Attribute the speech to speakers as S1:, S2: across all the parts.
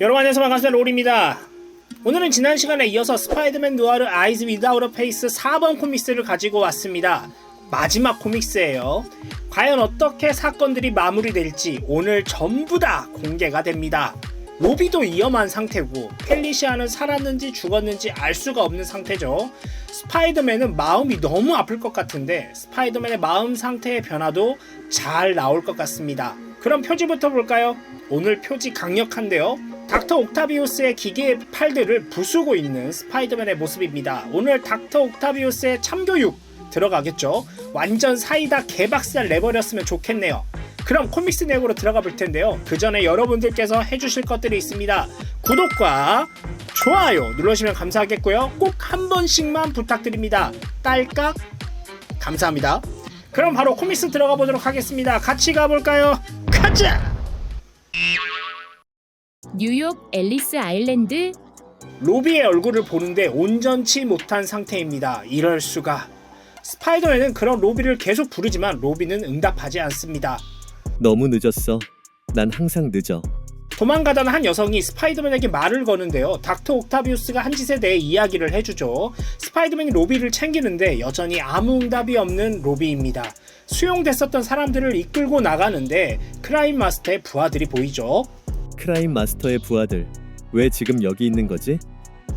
S1: 여러분 안녕하세요. 반갑습니다. 롤입니다. 오늘은 지난 시간에 이어서 스파이더맨 누아르 아이즈 위다우트 페이스 4번 코믹스를 가지고 왔습니다. 마지막 코믹스예요. 과연 어떻게 사건들이 마무리될지 오늘 전부 다 공개가 됩니다. 로비도 위험한 상태고 펠리시아는 살았는지 죽었는지 알 수가 없는 상태죠. 스파이더맨은 마음이 너무 아플 것 같은데 스파이더맨의 마음 상태의 변화도 잘 나올 것 같습니다. 그럼 표지부터 볼까요? 오늘 표지 강력한데요. 닥터 옥타비우스의 기계의 팔들을 부수고 있는 스파이더맨의 모습입니다. 오늘 닥터 옥타비우스의 참교육 들어가겠죠. 완전 사이다 개박살 내버렸으면 좋겠네요. 그럼 코믹스 내용으로 들어가 볼 텐데요. 그 전에 여러분들께서 해주실 것들이 있습니다. 구독과 좋아요 눌러주시면 감사하겠고요. 꼭 한 번씩만 부탁드립니다. 딸깍 감사합니다. 그럼 바로 코믹스 들어가 보도록 하겠습니다. 같이 가볼까요? 가자!
S2: 뉴욕 앨리스 아일랜드.
S1: 로비의 얼굴을 보는데 온전치 못한 상태입니다. 이럴 수가. 스파이더맨은 그런 로비를 계속 부르지만 로비는 응답하지 않습니다.
S3: 너무 늦었어. 난 항상 늦어.
S1: 도망가던 한 여성이 스파이더맨에게 말을 거는데요. 닥터 옥타비우스가 한 짓에 대해 이야기를 해주죠. 스파이더맨이 로비를 챙기는데 여전히 아무 응답이 없는 로비입니다. 수용됐었던 사람들을 이끌고 나가는데 크라임 마스터의 부하들이 보이죠.
S3: 크라임 마스터의 부하들, 왜 지금 여기 있는 거지?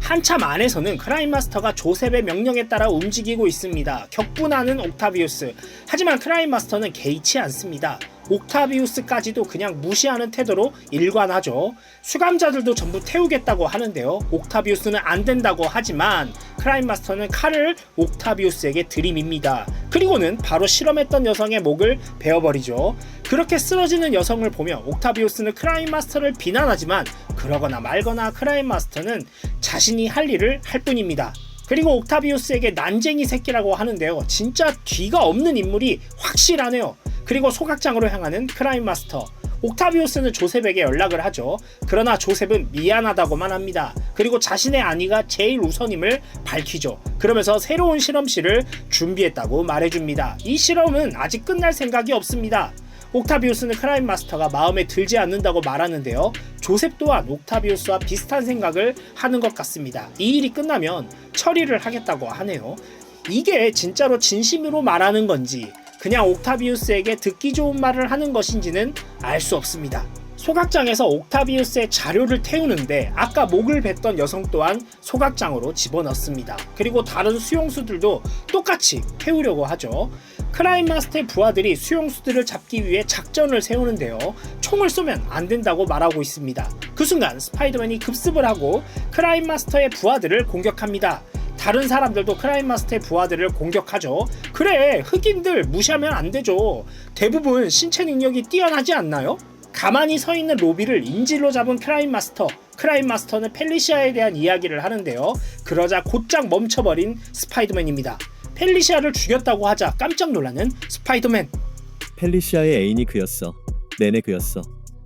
S1: 한참 안에서는 크라임 마스터가 조셉의 명령에 따라 움직이고 있습니다. 격분하는 옥타비우스. 하지만 크라임 마스터는 개의치 않습니다. 옥타비우스까지도 그냥 무시하는 태도로 일관하죠. 수감자들도 전부 태우겠다고 하는데요. 옥타비우스는 안 된다고 하지만 크라임 마스터는 칼을 옥타비우스에게 들이밉니다. 그리고는 바로 실험했던 여성의 목을 베어버리죠. 그렇게 쓰러지는 여성을 보며 옥타비우스는 크라임 마스터를 비난하지만 그러거나 말거나 크라임 마스터는 자신이 할 일을 할 뿐입니다. 그리고 옥타비우스에게 난쟁이 새끼라고 하는데요. 진짜 뒤가 없는 인물이 확실하네요. 그리고 소각장으로 향하는 크라임 마스터. 옥타비우스는 조셉에게 연락을 하죠. 그러나 조셉은 미안하다고만 합니다. 그리고 자신의 안위가 제일 우선임을 밝히죠. 그러면서 새로운 실험실을 준비했다고 말해줍니다. 이 실험은 아직 끝날 생각이 없습니다. 옥타비우스는 크라임 마스터가 마음에 들지 않는다고 말하는데요. 조셉 또한 옥타비우스와 비슷한 생각을 하는 것 같습니다. 이 일이 끝나면 처리를 하겠다고 하네요. 이게 진짜로 진심으로 말하는 건지 그냥 옥타비우스에게 듣기 좋은 말을 하는 것인지는 알 수 없습니다. 소각장에서 옥타비우스의 자료를 태우는데 아까 목을 뱉던 여성 또한 소각장으로 집어넣습니다. 그리고 다른 수용수들도 똑같이 태우려고 하죠. 크라임 마스터의 부하들이 수용수들을 잡기 위해 작전을 세우는데요. 총을 쏘면 안 된다고 말하고 있습니다. 그 순간 스파이더맨이 급습을 하고 크라임 마스터의 부하들을 공격합니다. 다른 사람들도 크라임 마스터의 부하들을 공격하죠. 그래, 흑인들 무시하면 안 되죠. 대부분 신체 능력이 뛰어나지 않나요? 가만히 서 있는 로비를 인질로 잡은 크라임 마스터. 크라임 마스터는 펠리시아에 대한 이야기를 하는데요. 그러자 곧장 멈춰버린 스파이더맨입니다. 펠리시아를 죽였다고 하자 깜짝 놀라는 스파이더맨.
S3: 펠리시아의 애인이 그였어. 내내 그였어.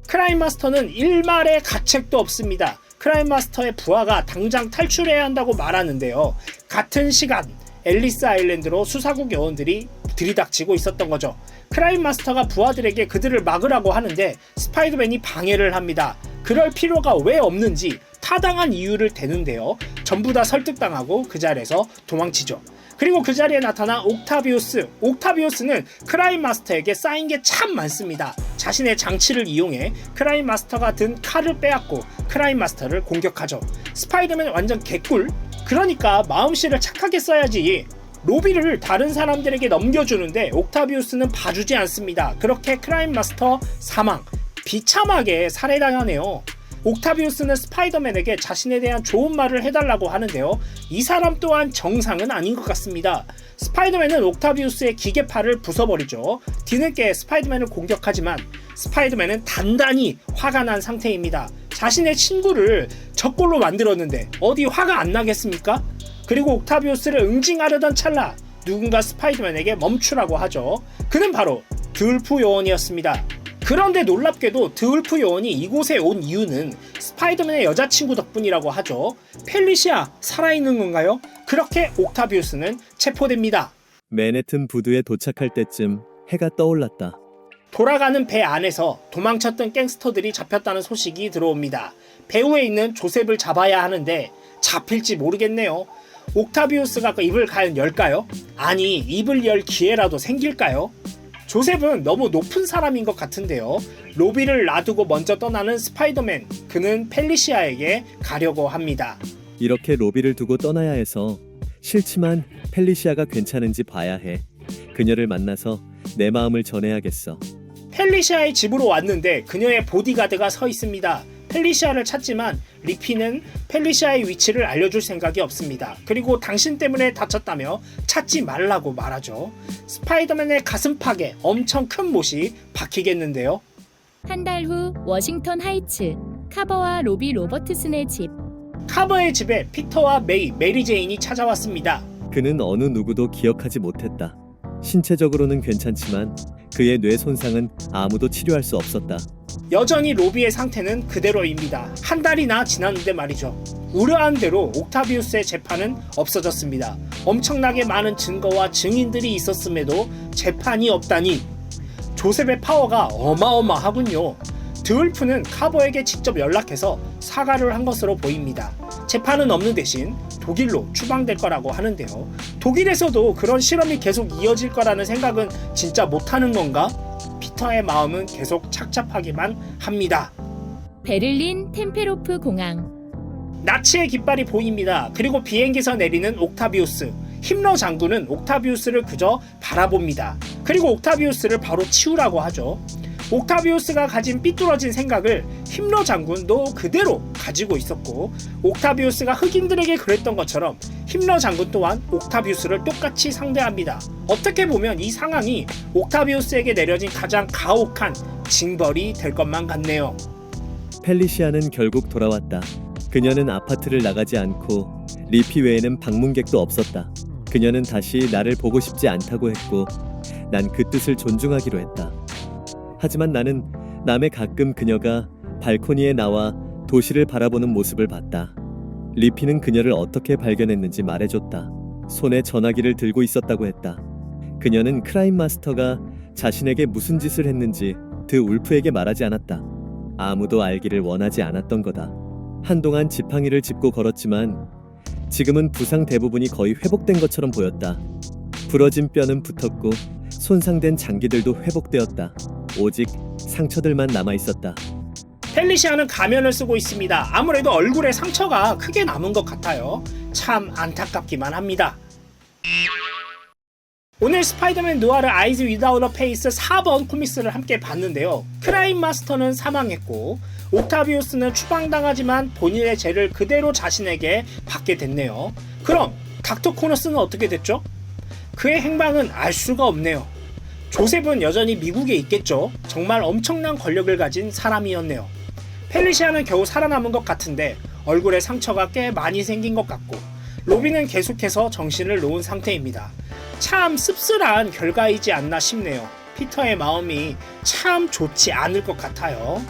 S1: 크라임 마스터는 일말의 가책도 없습니다. 크라임 마스터의 부하가 당장 탈출해야 한다고 말하는데요. 같은 시간 앨리스 아일랜드로 수사국 요원들이 들이닥치고 있었던 거죠. 크라임 마스터가 부하들에게 그들을 막으라고 하는데 스파이더맨이 방해를 합니다. 그럴 필요가 왜 없는지 타당한 이유를 대는데요. 전부 다 설득당하고 그 자리에서 도망치죠. 그리고 그 자리에 나타난 옥타비우스. 옥타비우스는 크라임 마스터에게 쌓인 게 참 많습니다. 자신의 장치를 이용해 크라임 마스터가 든 칼을 빼앗고 크라임 마스터를 공격하죠. 스파이더맨 완전 개꿀? 그러니까 마음씨를 착하게 써야지. 로비를 다른 사람들에게 넘겨주는데 옥타비우스는 봐주지 않습니다. 그렇게 크라임 마스터 사망. 비참하게 살해당하네요. 옥타비우스는 스파이더맨에게 자신에 대한 좋은 말을 해달라고 하는데요. 이 사람 또한 정상은 아닌 것 같습니다. 스파이더맨은 옥타비우스의 기계팔을 부숴버리죠. 뒤늦게 스파이더맨을 공격하지만 스파이더맨은 단단히 화가 난 상태입니다. 자신의 친구를 적골로 만들었는데 어디 화가 안 나겠습니까? 그리고 옥타비우스를 응징하려던 찰나 누군가 스파이더맨에게 멈추라고 하죠. 그는 바로 드울프 요원이었습니다. 그런데 놀랍게도 드울프 요원이 이곳에 온 이유는 스파이더맨의 여자친구 덕분이라고 하죠. 펠리시아 살아있는 건가요? 그렇게 옥타비우스는 체포됩니다.
S3: 맨해튼 부두에 도착할 때쯤 해가 떠올랐다.
S1: 돌아가는 배 안에서 도망쳤던 갱스터들이 잡혔다는 소식이 들어옵니다. 배후에 있는 조셉을 잡아야 하는데 잡힐지 모르겠네요. 옥타비우스가 그 입을 과연 열까요? 아니, 입을 열 기회라도 생길까요? 조셉은 너무 높은 사람인 것 같은데요. 로비를 놔두고 먼저 떠나는 스파이더맨, 그는 펠리시아에게 가려고 합니다.
S3: 이렇게 로비를 두고 떠나야 해서 싫지만 펠리시아가 괜찮은지 봐야 해. 그녀를 만나서 내 마음을 전해야겠어.
S1: 펠리시아의 집으로 왔는데 그녀의 보디가드가 서 있습니다. 펠리시아를 찾지만 리피는 펠리시아의 위치를 알려줄 생각이 없습니다. 그리고 당신 때문에 다쳤다며 찾지 말라고 말하죠. 스파이더맨의 가슴팍에 엄청 큰 못이 박히겠는데요.
S2: 한 달 후 워싱턴 하이츠 카버와 로비 로버트슨의 집.
S1: 카버의 집에 피터와 메리 제인이 찾아왔습니다.
S3: 그는 어느 누구도 기억하지 못했다. 신체적으로는 괜찮지만 그의 뇌 손상은 아무도 치료할 수 없었다.
S1: 여전히 로비의 상태는 그대로입니다. 한 달이나 지났는데 말이죠. 우려한 대로 옥타비우스의 재판은 없어졌습니다. 엄청나게 많은 증거와 증인들이 있었음에도 재판이 없다니 조셉의 파워가 어마어마하군요. 드울프는 카버에게 직접 연락해서 사과를 한 것으로 보입니다. 재판은 없는 대신 독일로 추방될 거라고 하는데요. 독일에서도 그런 실험이 계속 이어질 거라는 생각은 진짜 못하는 건가? 피터의 마음은 계속 착잡하기만 합니다.
S2: 베를린 템페로프 공항.
S1: 나치의 깃발이 보입니다. 그리고 비행기에서 내리는 옥타비우스. 힘러 장군은 옥타비우스를 그저 바라봅니다. 그리고 옥타비우스를 바로 치우라고 하죠. 옥타비우스가 가진 삐뚤어진 생각을 힘러 장군도 그대로 가지고 있었고, 옥타비우스가 흑인들에게 그랬던 것처럼 힘러 장군 또한 옥타비우스를 똑같이 상대합니다. 어떻게 보면 이 상황이 옥타비우스에게 내려진 가장 가혹한 징벌이 될 것만 같네요.
S3: 펠리시아는 결국 돌아왔다. 그녀는 아파트를 나가지 않고 리피 외에는 방문객도 없었다. 그녀는 다시 나를 보고 싶지 않다고 했고 난 그 뜻을 존중하기로 했다. 하지만 나는 남의 가끔 그녀가 발코니에 나와 도시를 바라보는 모습을 봤다. 리피는 그녀를 어떻게 발견했는지 말해줬다. 손에 전화기를 들고 있었다고 했다. 그녀는 크라임 마스터가 자신에게 무슨 짓을 했는지 드 울프에게 말하지 않았다. 아무도 알기를 원하지 않았던 거다. 한동안 지팡이를 짚고 걸었지만 지금은 부상 대부분이 거의 회복된 것처럼 보였다. 부러진 뼈는 붙었고 손상된 장기들도 회복되었다. 오직 상처들만 남아있었다.
S1: 펠리시아는 가면을 쓰고 있습니다. 아무래도 얼굴에 상처가 크게 남은 것 같아요. 참 안타깝기만 합니다. 오늘 스파이더맨 누아르 아이즈 위다웃 어 페이스 4번 코믹스를 함께 봤는데요. 크라임 마스터는 사망했고 옥타비우스는 추방당하지만 본인의 죄를 그대로 자신에게 받게 됐네요. 그럼 닥터 코너스는 어떻게 됐죠? 그의 행방은 알 수가 없네요. 조셉은 여전히 미국에 있겠죠. 정말 엄청난 권력을 가진 사람이었네요. 펠리시아는 겨우 살아남은 것 같은데 얼굴에 상처가 꽤 많이 생긴 것 같고, 로비는 계속해서 정신을 놓은 상태입니다. 참 씁쓸한 결과이지 않나 싶네요. 피터의 마음이 참 좋지 않을 것 같아요.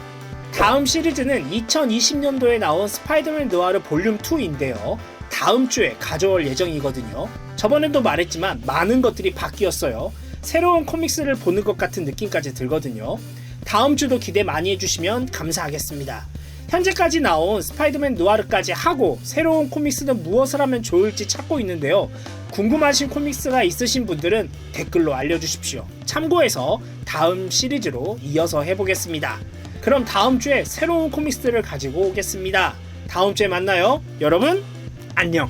S1: 다음 시리즈는 2020년도에 나온 스파이더맨 느와르 볼륨 2인데요. 다음 주에 가져올 예정이거든요. 저번에도 말했지만 많은 것들이 바뀌었어요. 새로운 코믹스를 보는 것 같은 느낌까지 들거든요. 다음 주도 기대 많이 해주시면 감사하겠습니다. 현재까지 나온 스파이더맨 느와르까지 하고 새로운 코믹스는 무엇을 하면 좋을지 찾고 있는데요. 궁금하신 코믹스가 있으신 분들은 댓글로 알려주십시오. 참고해서 다음 시리즈로 이어서 해보겠습니다. 그럼 다음 주에 새로운 코믹스를 가지고 오겠습니다. 다음 주에 만나요. 여러분 안녕.